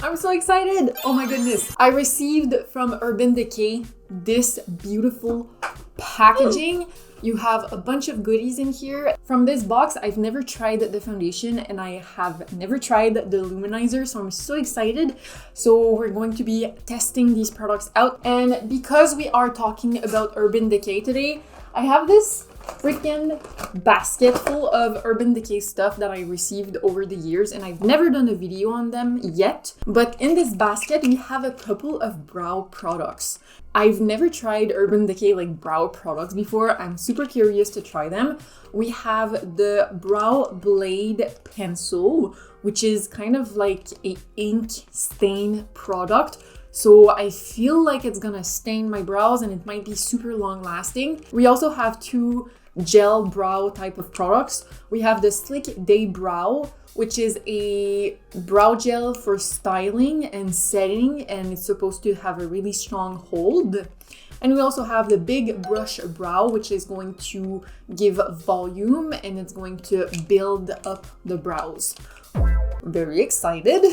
I'm so excited. Oh my goodness. I received from Urban Decay this beautiful packaging. You have a bunch of goodies in here. From this box, I've never tried the foundation and I have never tried the Luminizer, so I'm so excited. So we're going to be testing these products out. And because we are talking about Urban Decay today, I have this freaking basket full of Urban Decay stuff that I received over the years, and I've never done a video on them yet. But in this basket, we have a couple of brow products. I've never tried Urban Decay like brow products before. I'm super curious to try them. We have the Brow Blade Pencil, which is kind of like a ink stain product. So I feel like it's gonna stain my brows and it might be super long lasting. We also have two gel brow type of products. We have the Slick Day Brow, which is a brow gel for styling and setting, and it's supposed to have a really strong hold. And we also have the Big Brush Brow, which is going to give volume and it's going to build up the brows. Very excited.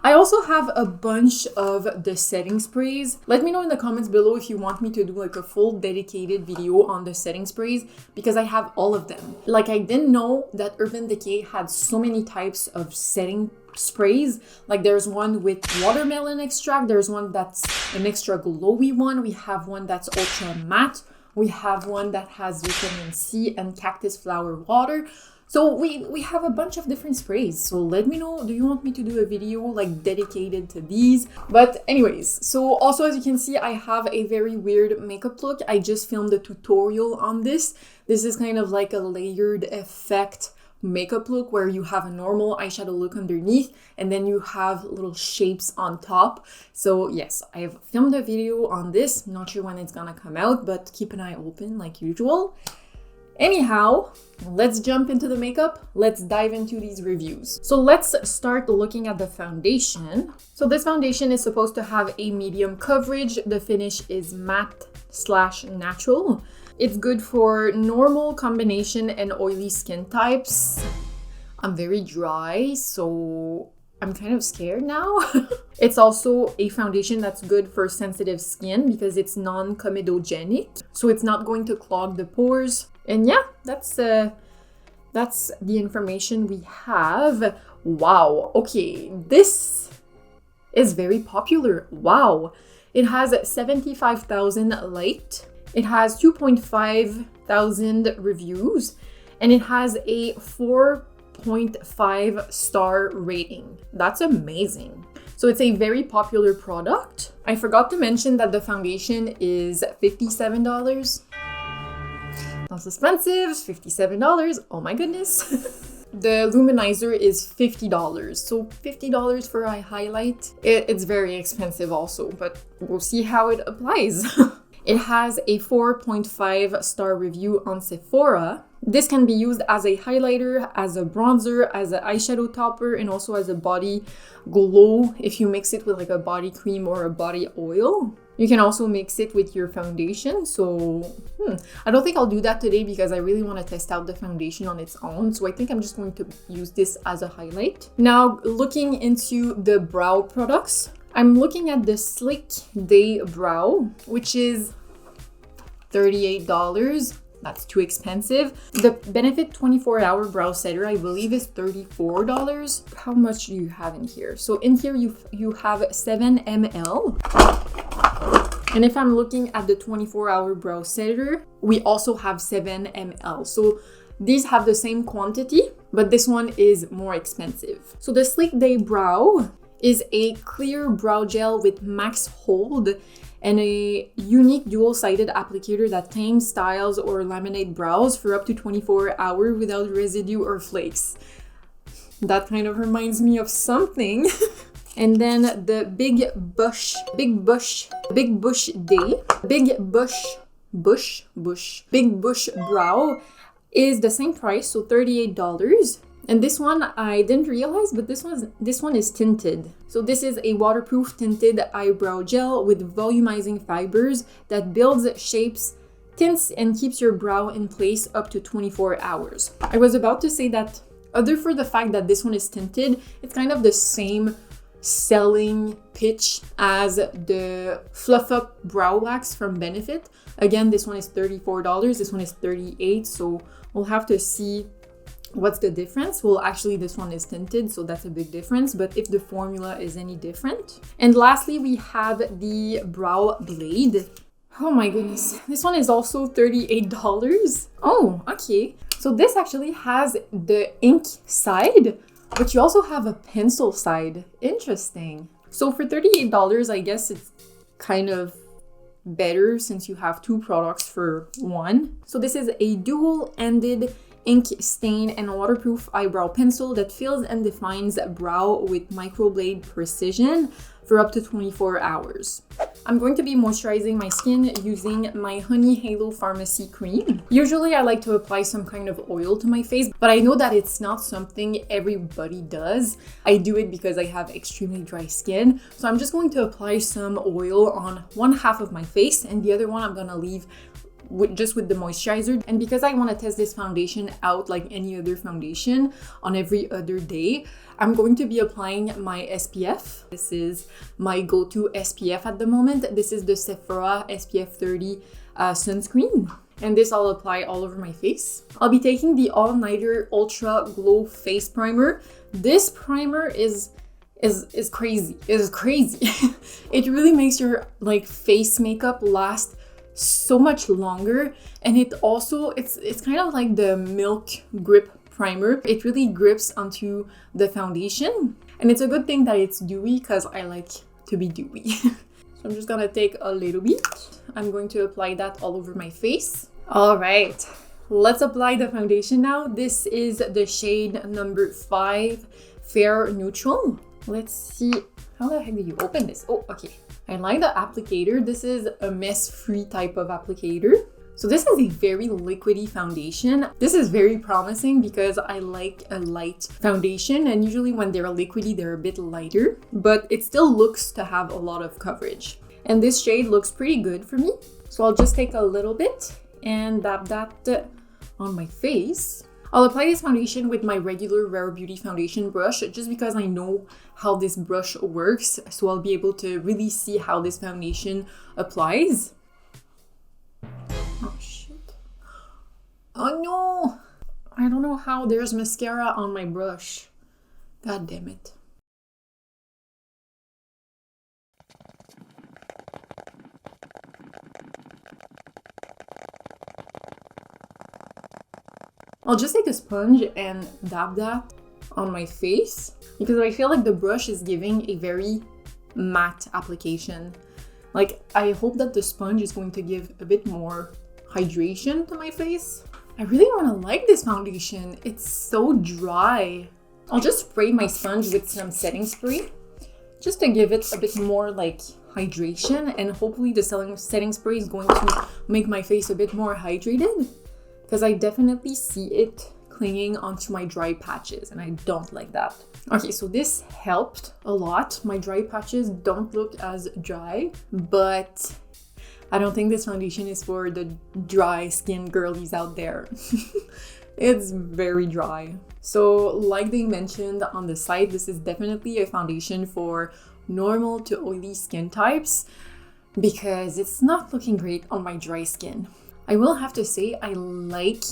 I also have a bunch of the setting sprays. Let me know in the comments below if you want me to do like a full dedicated video on the setting sprays, because I have all of them. Like, I didn't know that Urban Decay had so many types of setting sprays. Like, there's one with watermelon extract, there's one that's an extra glowy one, we have one that's ultra matte, we have one that has vitamin C and cactus flower water. So we have a bunch of different sprays. So let me know, do you want me to do a video like dedicated to these? But anyways, so also as you can see, I have a very weird makeup look. I just filmed a tutorial on this. This is kind of like a layered effect makeup look where you have a normal eyeshadow look underneath and then you have little shapes on top. So yes, I have filmed a video on this. Not sure when it's gonna come out, but keep an eye open like usual. Anyhow, let's jump into the makeup. Let's dive into these reviews. So let's start looking at the foundation. So this foundation is supposed to have a medium coverage. The finish is matte/natural. It's good for normal, combination, and oily skin types. I'm very dry, so I'm kind of scared now. It's also a foundation that's good for sensitive skin because it's non-comedogenic, so it's not going to clog the pores. And yeah, that's the information we have. Wow, okay, this is very popular. Wow, it has 75,000 liked. It has 2,500 reviews, and it has a 4.5 star rating. That's amazing. So it's a very popular product. I forgot to mention that the foundation is $57. That's expensive, $57. Oh my goodness. The Luminizer is $50. So $50 for a highlight. It's very expensive also, but we'll see how it applies. It has a 4.5 star review on Sephora. This can be used as a highlighter, as a bronzer, as an eyeshadow topper, and also as a body glow if you mix it with like a body cream or a body oil. You can also mix it with your foundation. So I don't think I'll do that today because I really want to test out the foundation on its own. So I think I'm just going to use this as a highlight. Now, looking into the brow products, I'm looking at the Slick Day Brow, which is $38. That's too expensive. The Benefit 24-hour brow setter, I believe, is $34. How much do you have in here? So in here you have 7 ml. And if I'm looking at the 24-hour brow setter, we also have 7 ml. So these have the same quantity, but this one is more expensive. So the Slick Day Brow is a clear brow gel with max hold and a unique dual-sided applicator that tames, styles, or laminate brows for up to 24 hours without residue or flakes. That kind of reminds me of something. And then the Big Bush Brow is the same price, so $38. And this one I didn't realize, but this one is tinted. So this is a waterproof tinted eyebrow gel with volumizing fibers that builds, shapes, tints, and keeps your brow in place up to 24 hours. I was about to say that other for the fact that this one is tinted, it's kind of the same selling pitch as the Fluff Up Brow Wax from Benefit. Again, this one is $34, this one is $38, so we'll have to see what's the difference. Well, actually this one is tinted, so that's a big difference, but if the formula is any different. And lastly, we have the Brow Blade. Oh my goodness, this one is also $38. Oh, okay. So this actually has the ink side, but you also have a pencil side. Interesting. So for $38, I guess it's kind of better since you have two products for one. So this is a dual-ended ink stain and waterproof eyebrow pencil that fills and defines brow with microblade precision for up to 24 hours. I'm going to be moisturizing my skin using my Honey Halo Pharmacy Cream. Usually I like to apply some kind of oil to my face, but I know that it's not something everybody does. I do it because I have extremely dry skin. So I'm just going to apply some oil on one half of my face and the other one I'm gonna leave just with the moisturizer. And because I want to test this foundation out like any other foundation on every other day, I'm going to be applying my SPF. This is my go-to SPF at the moment. This is the Sephora SPF 30 sunscreen. And this I'll apply all over my face. I'll be taking the All Nighter Ultra Glow Face Primer. This primer is crazy. It is crazy. It really makes your like face makeup last so much longer, and it also it's kind of like the Milk Grip Primer. It really grips onto the foundation, and it's a good thing that it's dewy because I like to be dewy. So I'm just gonna take a little bit. I'm going to apply that all over my face. All right, let's apply the foundation now. This is the shade number 5, Fair Neutral. Let's see, how the heck do you open this? Oh, okay. I like the applicator. This is a mess-free type of applicator. So this is a very liquidy foundation. This is very promising because I like a light foundation, and usually when they're liquidy, they're a bit lighter, but it still looks to have a lot of coverage. And this shade looks pretty good for me. So I'll just take a little bit and dab that on my face. I'll apply this foundation with my regular Rare Beauty foundation brush just because I know how this brush works, so I'll be able to really see how this foundation applies. Oh shit. Oh no! I don't know how there's mascara on my brush. God damn it. I'll just take a sponge and dab that on my face because I feel like the brush is giving a very matte application. Like, I hope that the sponge is going to give a bit more hydration to my face. I really want to like this foundation. It's so dry. I'll just spray my sponge with some setting spray just to give it a bit more like hydration, and hopefully the setting spray is going to make my face a bit more hydrated, because I definitely see it clinging onto my dry patches and I don't like that. Okay, so this helped a lot. My dry patches don't look as dry, but I don't think this foundation is for the dry skin girlies out there. It's very dry. So like they mentioned on the site, this is definitely a foundation for normal to oily skin types because it's not looking great on my dry skin. I will have to say I like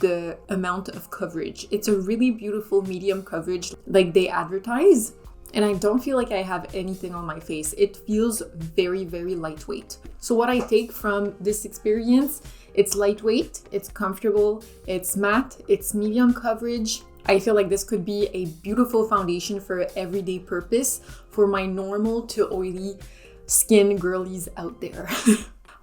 the amount of coverage. It's a really beautiful medium coverage like they advertise, and I don't feel like I have anything on my face. It feels very, very lightweight. So what I take from this experience, it's lightweight, it's comfortable, it's matte, it's medium coverage. I feel like this could be a beautiful foundation for everyday purpose for my normal to oily skin girlies out there.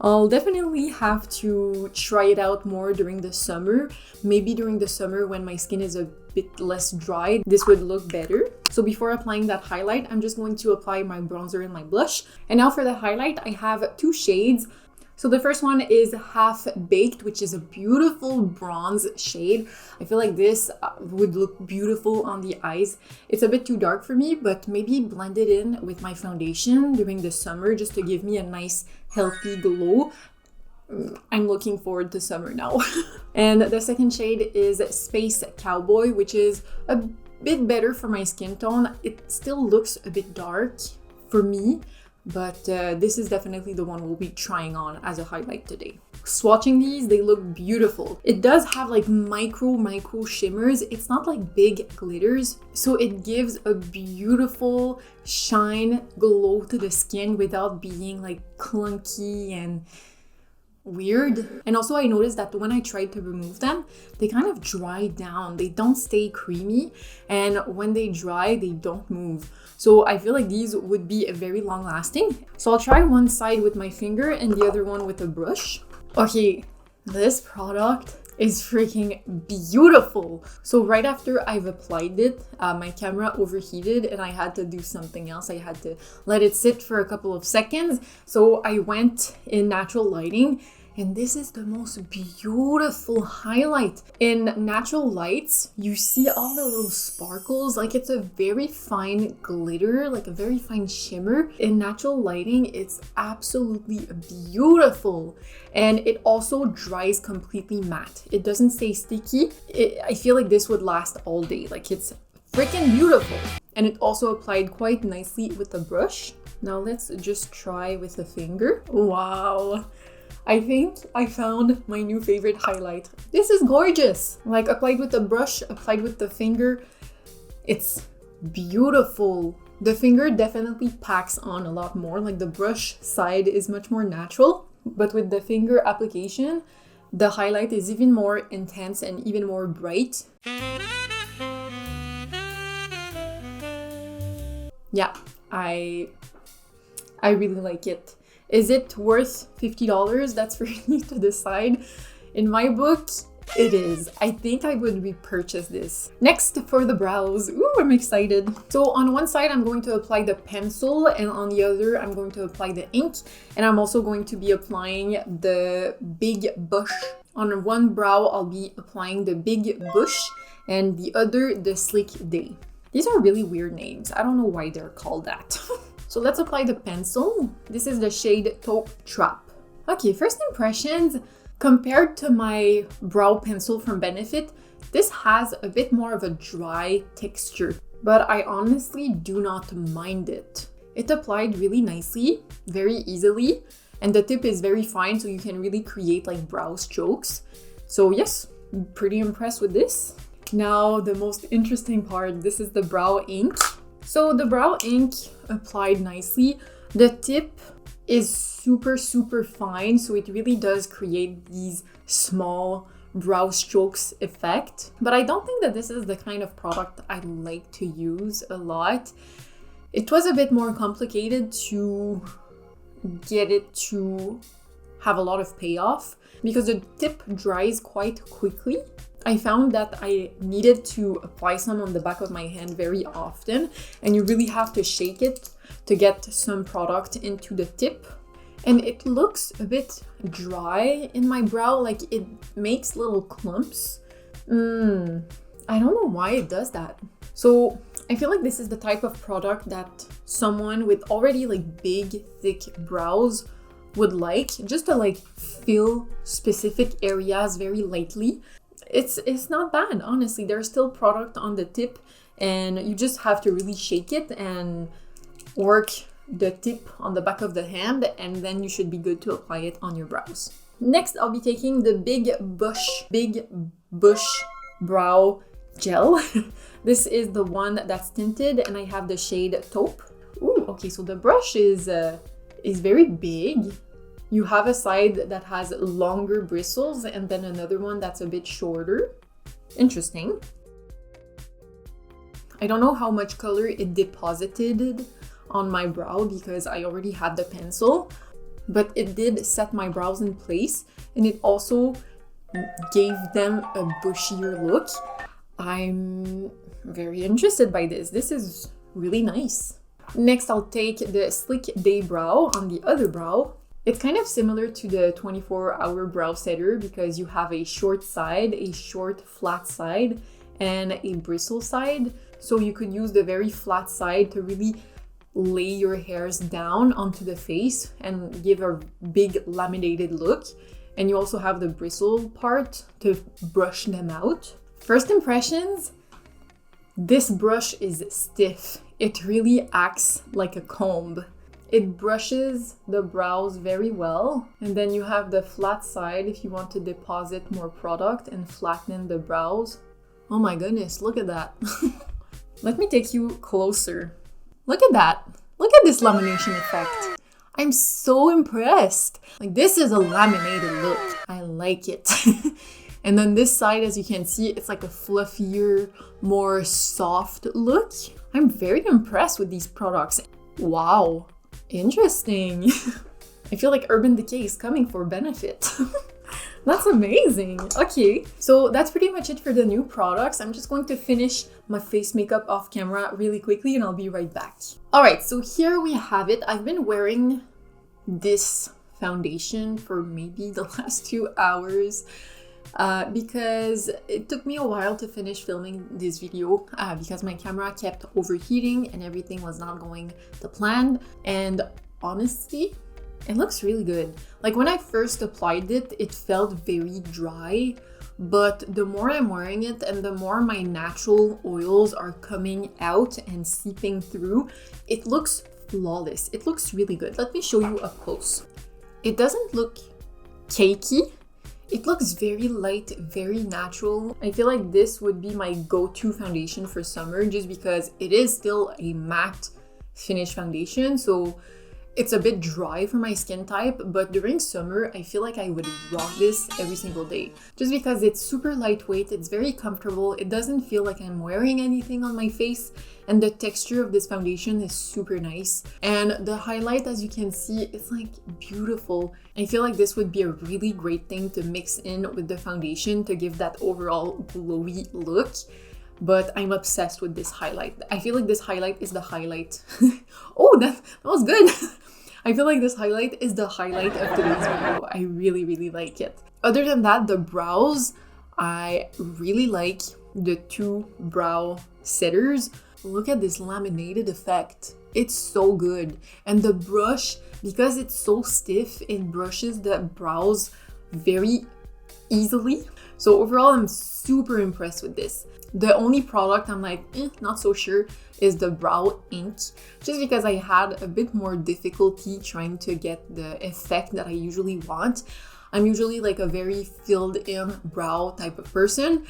I'll definitely have to try it out more during the summer. Maybe during the summer when my skin is a bit less dry, this would look better. So before applying that highlight, I'm just going to apply my bronzer and my blush. And now for the highlight, I have 2 shades. So the first one is Half Baked, which is a beautiful bronze shade. I feel like this would look beautiful on the eyes. It's a bit too dark for me, but maybe blend it in with my foundation during the summer just to give me a nice healthy glow. I'm looking forward to summer now. And the second shade is Space Cowboy, which is a bit better for my skin tone. It still looks a bit dark for me, but this is definitely the one we'll be trying on as a highlight today. Swatching these, they look beautiful. It does have like micro shimmers. It's not like big glitters, so it gives a beautiful shine glow to the skin without being like clunky and weird. And also I noticed that when I tried to remove them, they kind of dry down. They don't stay creamy, and when they dry, they don't move. So I feel like these would be very long lasting. So I'll try one side with my finger and the other one with a brush. Okay, this product is freaking beautiful. So right after I've applied it, my camera overheated and I had to do something else. I had to let it sit for a couple of seconds. So I went in natural lighting, and this is the most beautiful highlight. In natural lights, you see all the little sparkles, like it's a very fine glitter, like a very fine shimmer. In natural lighting, it's absolutely beautiful. And it also dries completely matte. It doesn't stay sticky. I feel like this would last all day. Like, it's freaking beautiful. And it also applied quite nicely with the brush. Now let's just try with the finger. Wow. I think I found my new favorite highlight. This is gorgeous. Like, applied with the brush, applied with the finger, it's beautiful. The finger definitely packs on a lot more. Like, the brush side is much more natural, but with the finger application, the highlight is even more intense and even more bright. Yeah, I really like it. Is it worth $50? That's for you to decide. In my book, it is. I think I would repurchase this. Next, for the brows. Ooh, I'm excited. So on one side, I'm going to apply the pencil, and on the other, I'm going to apply the ink. And I'm also going to be applying the big bush. On one brow, I'll be applying the big bush, and the other, the sleek day. These are really weird names. I don't know why they're called that. So let's apply the pencil. This is the shade Taupe Trap. Okay, first impressions. Compared to my brow pencil from Benefit, this has a bit more of a dry texture, but I honestly do not mind it. It applied really nicely, very easily, and the tip is very fine, so you can really create like brow strokes. So yes, pretty impressed with this. Now the most interesting part, this is the brow ink. So the brow ink applied nicely. The tip is super fine, so it really does create these small brow strokes effect. But I don't think that this is the kind of product I like to use a lot. It was a bit more complicated to get it to have a lot of payoff because the tip dries quite quickly. I found that I needed to apply some on the back of my hand very often, and you really have to shake it to get some product into the tip. And it looks a bit dry in my brow, like it makes little clumps. I don't know why it does that. So I feel like this is the type of product that someone with already like big, thick brows would like, just to like fill specific areas very lightly. It's not bad, honestly. There's still product on the tip, and you just have to really shake it and work the tip on the back of the hand, and then you should be good to apply it on your brows. Next, I'll be taking the Big Bush Brow Gel. This is the one that's tinted, and I have the shade Taupe. Ooh, okay, so the brush is very big. You have a side that has longer bristles and then another one that's a bit shorter. Interesting. I don't know how much color it deposited on my brow because I already had the pencil, but it did set my brows in place, and it also gave them a bushier look. I'm very interested by this. This is really nice. Next, I'll take the Sleek Day Brow on the other brow. It's kind of similar to the 24-hour brow setter because you have a short side, a short flat side, and a bristle side. So you could use the very flat side to really lay your hairs down onto the face and give a big laminated look. And you also have the bristle part to brush them out. First impressions, This brush is stiff. It really acts like a comb. It brushes the brows very well. And then you have the flat side if you want to deposit more product and flatten the brows. Oh my goodness, look at that. Let me take you closer. Look at that. Look at this lamination effect. I'm so impressed. Like, this is a laminated look. I like it. And then this side, as you can see, it's like a fluffier, more soft look. I'm very impressed with these products. Wow, interesting. I feel like Urban Decay is coming for benefit. That's amazing. Okay, so that's pretty much it for the new products. I'm just going to finish my face makeup off camera really quickly and I'll be right back. All right, so here we have it. I've been wearing this foundation for maybe the last 2 hours. Because it took me a while to finish filming this video because my camera kept overheating and everything was not going to plan. And honestly, it looks really good. Like, when I first applied it, it felt very dry, but the more I'm wearing it and the more my natural oils are coming out and seeping through, it looks flawless. It looks really good. Let me show you up close. It doesn't look cakey. It looks very light, very natural. I feel like this would be my go-to foundation for summer just because it is still a matte finish foundation. So it's a bit dry for my skin type, but during summer, I feel like I would rock this every single day. Just because it's super lightweight, it's very comfortable, it doesn't feel like I'm wearing anything on my face, and the texture of this foundation is super nice. And the highlight, as you can see, it's like beautiful. I feel like this would be a really great thing to mix in with the foundation to give that overall glowy look. But I'm obsessed with this highlight. I feel like this highlight is the highlight. Oh, that was good. I feel like this highlight is the highlight of today's video. I really, really like it. Other than that, the brows, I really like the 2 brow setters. Look at this laminated effect. It's so good. And the brush, because it's so stiff, it brushes the brows very easily. So overall, I'm super impressed with this. The only product I'm like, not so sure is the brow ink, just because I had a bit more difficulty trying to get the effect that I usually want. I'm usually like a very filled in brow type of person.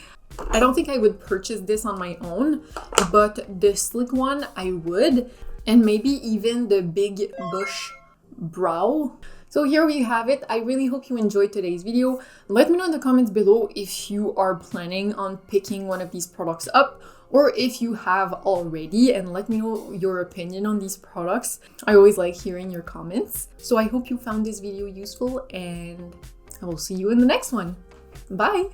I don't think I would purchase this on my own, but the slick one I would, and maybe even the big bush brow. So here we have it. I really hope you enjoyed today's video. Let me know in the comments below if you are planning on picking one of these products up or if you have already, and let me know your opinion on these products. I always like hearing your comments. So I hope you found this video useful and I will see you in the next one. Bye!